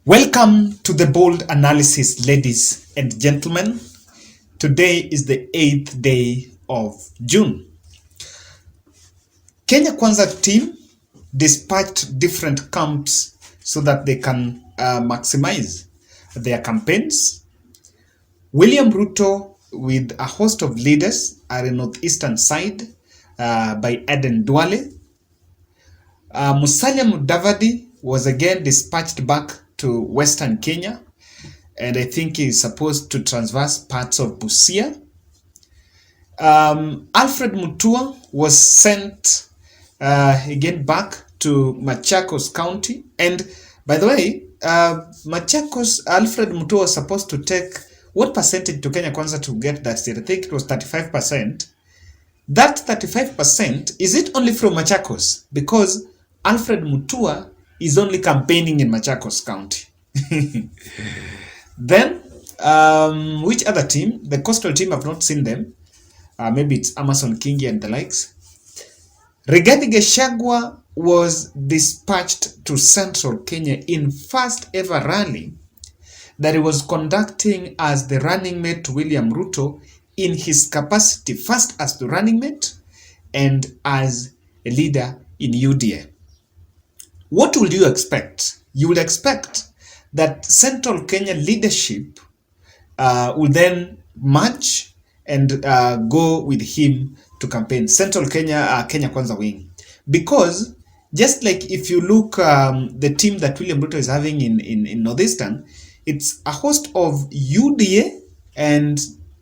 Welcome to the bold analysis, ladies and gentlemen. Today is the 8th day of June. Kenya Kwanza team dispatched different camps so that they can maximize their campaigns. William Ruto with a host of leaders are in northeastern side by Eden Duale. Musalia Mudavadi was again dispatched back to Western Kenya, and I think he's supposed to traverse parts of Busia. Alfred Mutua was sent again back to Machakos County, and by the way, Machakos, Alfred Mutua was supposed to take what percentage to Kenya Kwanza to get that state? I think it was 35%. That 35%, is it only from Machakos? Because Alfred Mutua is only campaigning in Machakos County. Then, which other team? The coastal team, I've not seen them. Maybe it's Amason Kingi and the likes. Rigathi Gachagua was dispatched to central Kenya in first ever rally that he was conducting as the running mate to William Ruto in his capacity, first as the running mate and as a leader in UDA. What would you expect? You would expect that Central Kenya leadership will then march and go with him to campaign. Central Kenya, Kenya Kwanza wing. Because just like if you look the team that William Ruto is having in Northeastern, it's a host of UDA and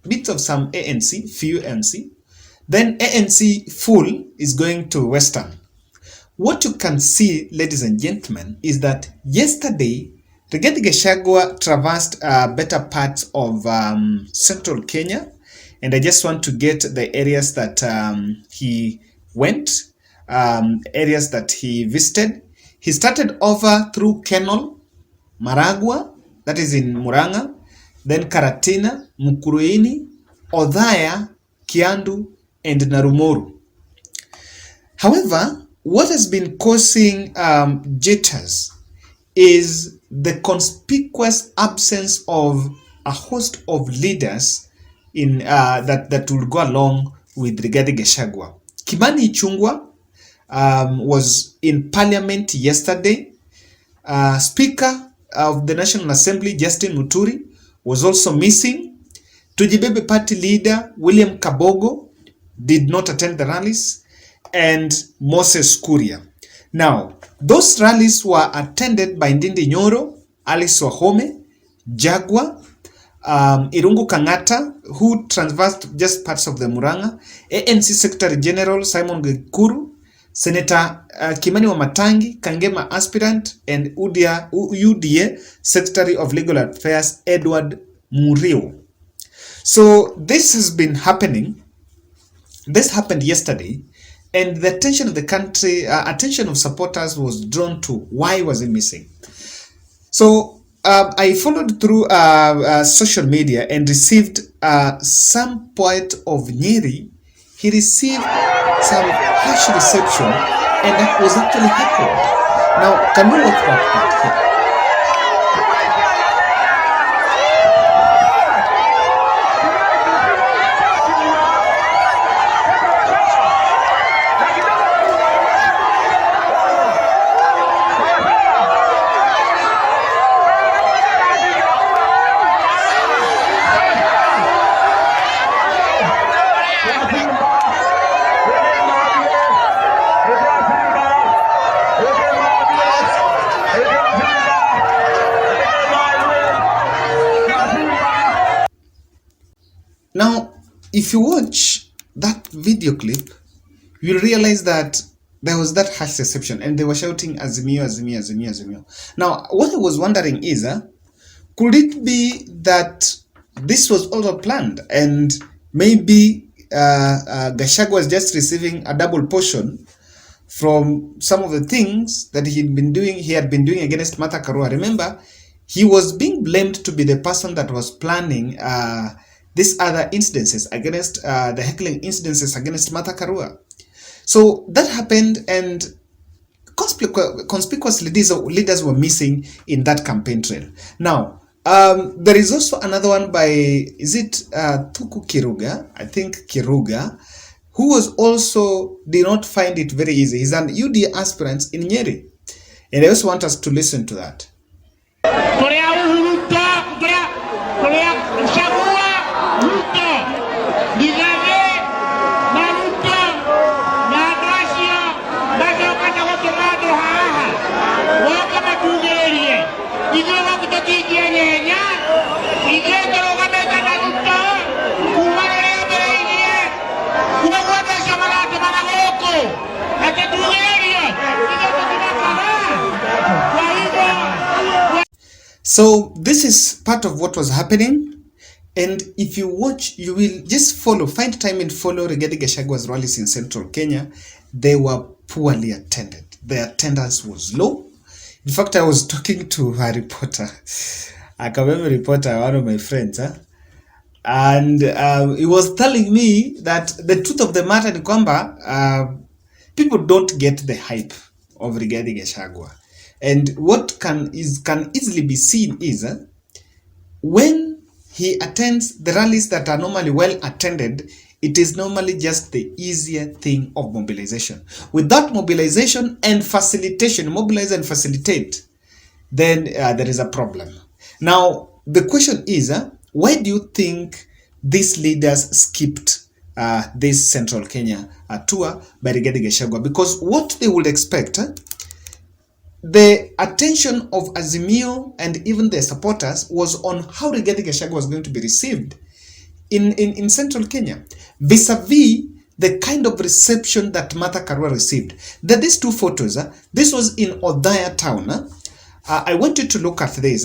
bits of some ANC, few ANC. Then ANC full is going to Western. What you can see, ladies and gentlemen, is that yesterday, Rigathi Gachagua traversed better parts of central Kenya, and I just want to get the areas that he went, areas that he visited. He started over through Kenol, Maragua, that is in Murang'a, then Karatina, Mukurweini, Othaya, Kiandu, and Narumoru. However, what has been causing jitters is the conspicuous absence of a host of leaders in that will go along with Rigathi Gachagua. Kimani Ichungwa was in parliament yesterday. Speaker of the National Assembly, Justin Muturi, was also missing. Tujibebe party leader, William Kabogo, did not attend the rallies, and Moses Kuria. Now, those rallies were attended by Ndindi Nyoro, Alice Wahome, Jagwa, Irungu Kangata, who traversed just parts of the Murang'a, ANC Secretary General Simon Gikuru, Senator Kimani Wamatangi, Kangema aspirant, and UDA Secretary of Legal Affairs Edward Murio. So this has been happening. This happened yesterday. And the attention of the country, attention of supporters was drawn to why was he missing. So I followed through social media and received some poet of Nyeri. He received some harsh reception, and that was actually heckled. Now, can we watch that part here? Now, if you watch that video clip, you'll realize that there was that harsh reception and they were shouting Azimio, Azimio, Azimio, Azimio. Now, what I was wondering is, could it be that this was also planned and maybe Gachagua was just receiving a double portion from some of the things that he had been doing against Martha Karua? Remember, he was being blamed to be the person that was planning these other incidences against the heckling incidences against Martha Karua. So that happened, and conspicuous leaders were missing in that campaign trail. Now, there is also another one by, is it Tuku Kiruga? I think Kiruga, who was also did not find it very easy. He's an UDA aspirant in Nyeri. And I also want us to listen to that. So this is part of what was happening, and if you watch, you will just follow, find time and follow Rigathi Gachagua's rallies in Central Kenya. They were poorly attended. The attendance was low. In fact, I was talking to a reporter, a Kabogo reporter, one of my friends, and he was telling me that the truth of the matter is kwamba people don't get the hype of Rigathi Gachagua. And what can easily be seen is when he attends the rallies that are normally well attended, it is normally just the easier thing of mobilization. Without mobilization and facilitation, mobilize and facilitate, then there is a problem. Now, the question is, why do you think these leaders skipped this Central Kenya tour by Rigathi Gachagua? Because what they would expect, the attention of Azimio and even their supporters was on how Rigathi Gachagua was going to be received in Central Kenya, vis-a-vis the kind of reception that Martha Karua received. These two photos, this was in Othaya town. I want you to look at this.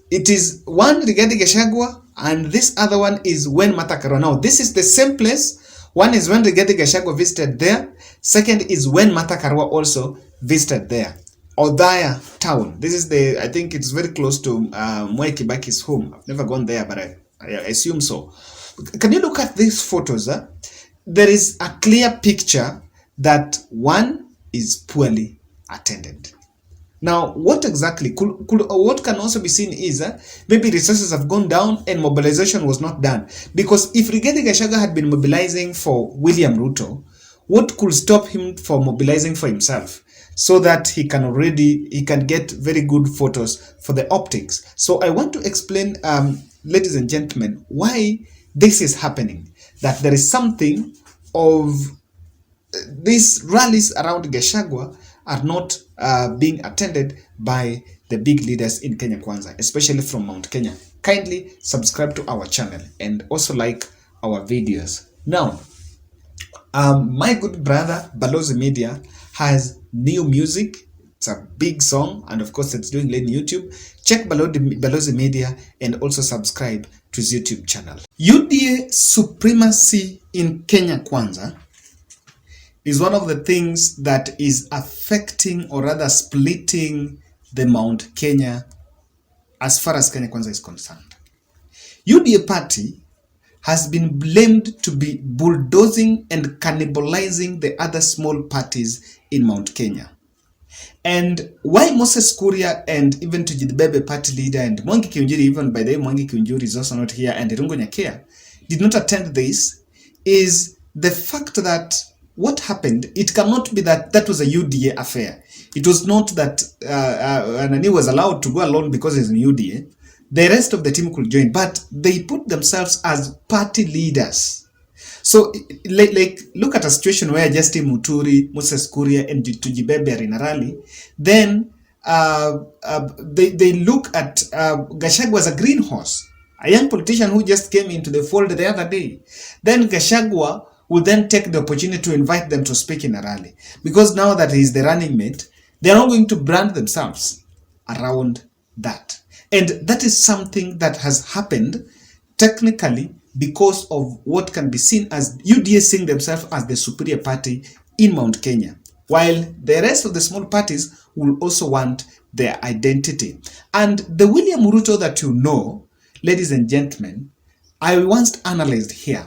It is one Rigathi Gachagua and this other one is when Martha Karua. Now, this is the same place. One is when Rigathi Gachagua visited there. Second is when Martha Karua also visited there. Othaya town. This is I think it's very close to Mwai Kibaki's home. I've never gone there, but I assume so. Can you look at these photos? There is a clear picture that one is poorly attended. Now, what exactly what can also be seen is maybe resources have gone down and mobilization was not done. Because if Rigathi Gachagua had been mobilizing for William Ruto, what could stop him from mobilizing for himself? So that he can get very good photos for the optics. So I want to explain, ladies and gentlemen, why this is happening. That there is something of these rallies around Gachagua are not being attended by the big leaders in Kenya Kwanza, especially from Mount Kenya. Kindly subscribe to our channel and also like our videos. Now, my good brother Balozi Media has new music. It's a big song, and of course it's doing on YouTube. Check Balozi Media and also subscribe to his YouTube channel. UDA supremacy in Kenya Kwanza is one of the things that is affecting, or rather splitting, the Mount Kenya as far as Kenya Kwanza is concerned. UDA party has been blamed to be bulldozing and cannibalizing the other small parties in Mount Kenya. And why Moses Kuria and even Tujidibebe party leader and Mwangi Kiunjuri, even by the way Mwangi Kiunjuri is also not here, and Irungo Nyakea did not attend this, is the fact that what happened, it cannot be that that was a UDA affair. It was not that Anani was allowed to go alone because he's in UDA. The rest of the team could join, but they put themselves as party leaders. So, like look at a situation where Justin Muturi, Moses Kuria, and Tujibebe are in a rally. Then they look at Gachagua as a green horse, a young politician who just came into the fold the other day. Then Gachagua will then take the opportunity to invite them to speak in a rally. Because now that he's the running mate, they're not going to brand themselves around that. And that is something that has happened technically because of what can be seen as UDA seeing themselves as the superior party in Mount Kenya, while the rest of the small parties will also want their identity. And the William Ruto that you know, ladies and gentlemen, I once analyzed here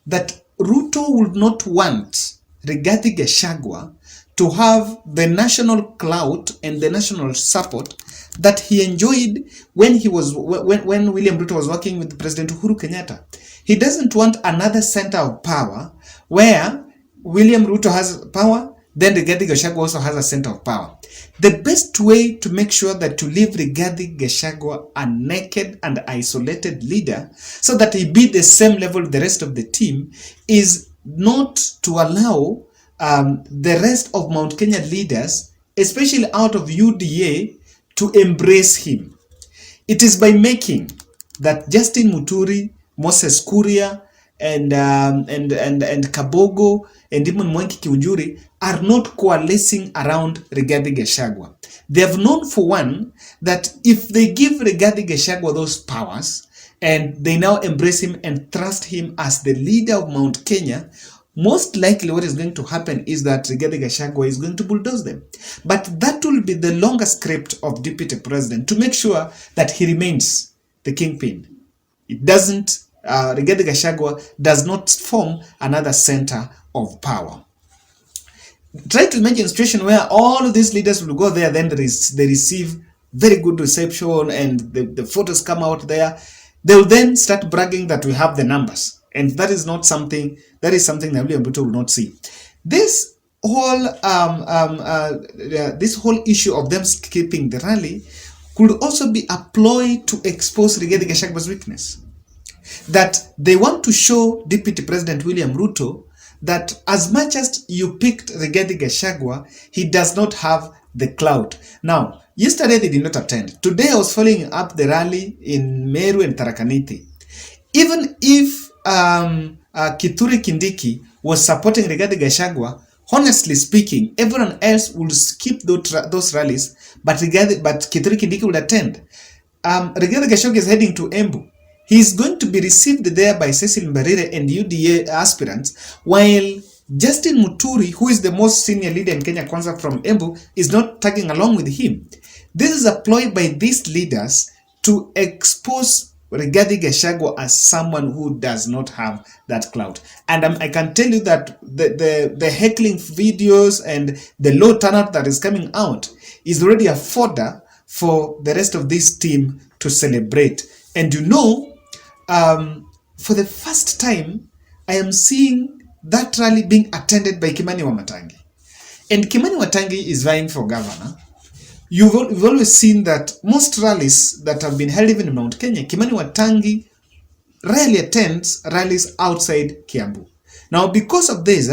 that Ruto would not want Rigathi Gachagua to have the national clout and the national support that he enjoyed when William Ruto was working with President Uhuru Kenyatta. He doesn't want another center of power where William Ruto has power, then Rigathi Gachagua also has a center of power. The best way to make sure that to leave Rigathi Gachagua a naked and isolated leader so that he be the same level with the rest of the team is not to allow the rest of Mount Kenya leaders, especially out of UDA, to embrace him. It is by making that Justin Muturi, Moses Kuria, and Kabogo, and even Mwangi Kiunjuri are not coalescing around Rigathi Gachagua. They have known for one that if they give Rigathi Gachagua those powers and they now embrace him and trust him as the leader of Mount Kenya, most likely what is going to happen is that Rigathi Gachagua is going to bulldoze them. But that will be the longer script of Deputy President to make sure that he remains the kingpin. It doesn't, Rigathi Gachagua does not form another center of power. Try to imagine a situation where all of these leaders will go there, then they receive very good reception and the photos come out there. They will then start bragging that we have the numbers. And that is not something, that is something that William Ruto will not see. This whole issue of them skipping the rally could also be a ploy to expose Rigathi Gachagua's weakness. That they want to show Deputy President William Ruto that as much as you picked Rigathi Gachagua, he does not have the clout. Now, yesterday they did not attend. Today I was following up the rally in Meru and Tharaka Nithi. Even if Kithure Kindiki was supporting Rigathi Gachagua, honestly speaking, everyone else would skip those rallies, but Kithure Kindiki would attend. Rigathi Gachagua is heading to Embu. He is going to be received there by Cecil Mbarire and UDA aspirants, while Justin Muturi, who is the most senior leader in Kenya Kwanza from Embu, is not tagging along with him. This is a ploy by these leaders to expose Rigathi Gachagua as someone who does not have that clout. And I can tell you that the heckling videos and the low turnout that is coming out is already a fodder for the rest of this team to celebrate. And you know, for the first time, I am seeing that rally being attended by Kimani Wamatangi. And Kimani Wamatangi is vying for governor. We've always seen that most rallies that have been held even in Mount Kenya, Kimani Wamatangi rarely attends rallies outside Kiambu. Now, because of this,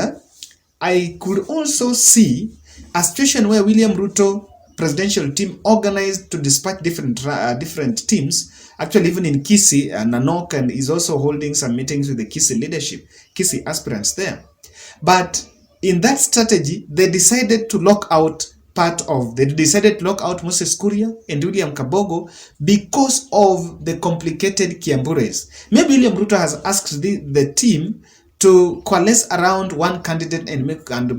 I could also see a situation where William Ruto presidential team organized to dispatch different teams, actually even in Kisii, Nanok, and is also holding some meetings with the Kisii leadership, Kisii aspirants there. But in that strategy, they decided to lock out Moses Kuria and William Kabogo because of the complicated Kiambu race. Maybe William Ruto has asked the team to coalesce around one candidate and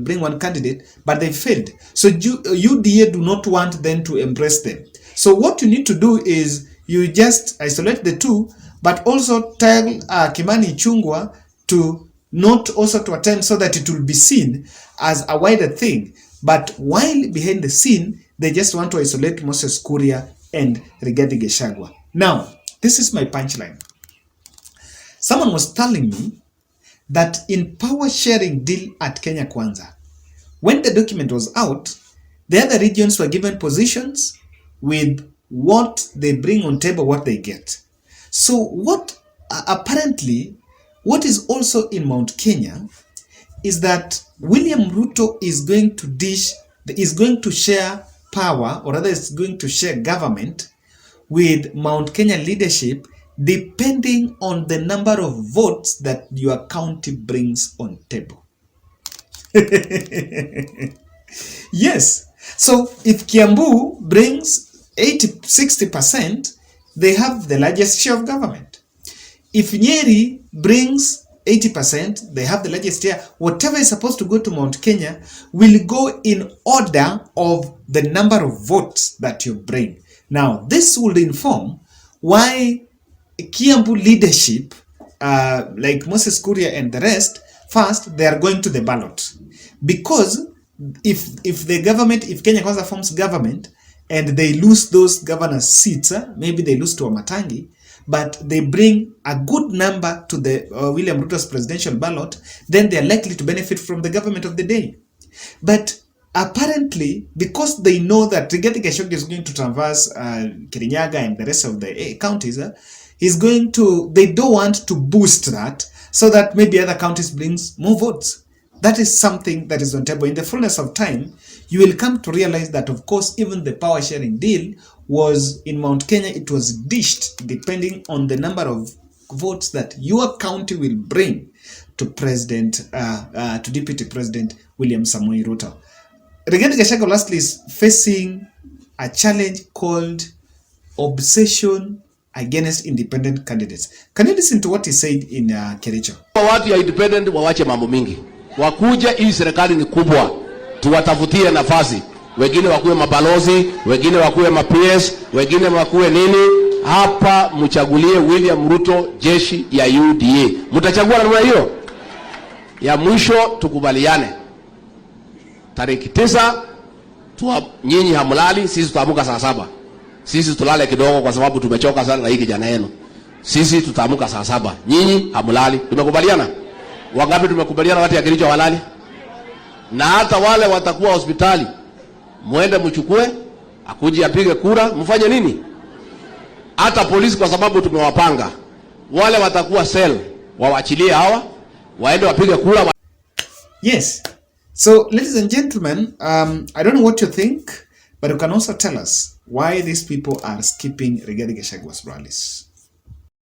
bring one candidate, but they failed. So UDA do not want them to embrace them. So what you need to do is you just isolate the two, but also tell Kimani Ichungwa to not also to attend so that it will be seen as a wider thing. But while behind the scene, they just want to isolate Moses Kuria and Rigathi Gachagua. Now, this is my punchline. Someone was telling me that in power sharing deal at Kenya Kwanza, when the document was out, the other regions were given positions with what they bring on table, what they get. So apparently, what is also in Mount Kenya is that William Ruto is going to share power, or rather is going to share government with Mount Kenya leadership depending on the number of votes that your county brings on table. Yes. So if Kiambu brings 60%, they have the largest share of government. If Nyeri brings 80%, they have the largest share. Whatever is supposed to go to Mount Kenya will go in order of the number of votes that you bring. Now, this will inform why Kiambu leadership, like Moses Kuria and the rest, first, they are going to the ballot. Because if the government, if Kenya Kwanza forms government and they lose those governors seats, maybe they lose to Wamatangi, but they bring a good number to the William Ruto's presidential ballot, then they are likely to benefit from the government of the day. But apparently, because they know that Rigathi Gachagua is going to traverse Kirinyaga and the rest of the counties, they don't want to boost that so that maybe other counties brings more votes. That is something that is on table. In the fullness of time, you will come to realize that, of course, even the power sharing deal was in Mount Kenya, it was dished depending on the number of votes that your county will bring to to Deputy President William Samoei Ruto. Rigathi Gachagua lastly is facing a challenge called obsession against independent candidates. Can you listen to what he said in Kericho? Watu ya independent wawache mambo mingi. Wakuja, hii serikali ni kubwa. Tuwatafutie nafasi. Wengine wakuwe mabalozi, wengine wakuwe ma-PS, wengine wakuwe nini. Hapa mchagulie William Ruto jeshi ya UDA. Mtachagua namna hiyo? Ya mwisho tukubaliane. Tarehe 9 nyinyi hamlali, sisi tutaamuka saa 7. Sisi tulale kidogo kwa sababu tumechoka sana na hii kijana yenu. Sisi tutaamuka saa 7. Nyinyi hamlali. Tumekubaliana? Wangapi tumekubaliana watu ya Kericho walali? Na hata wale watakuwa hospitali, muende mchukue, akuje apige kura, mfanye nini? Hata polisi kwa sababu tumewapanga. Wale watakuwa cell, waachilie hawa, waende wapige kura. Yes. So, ladies and gentlemen, I don't know what you think, but you can also tell us why these people are skipping Rigathi Gachagua's rallies.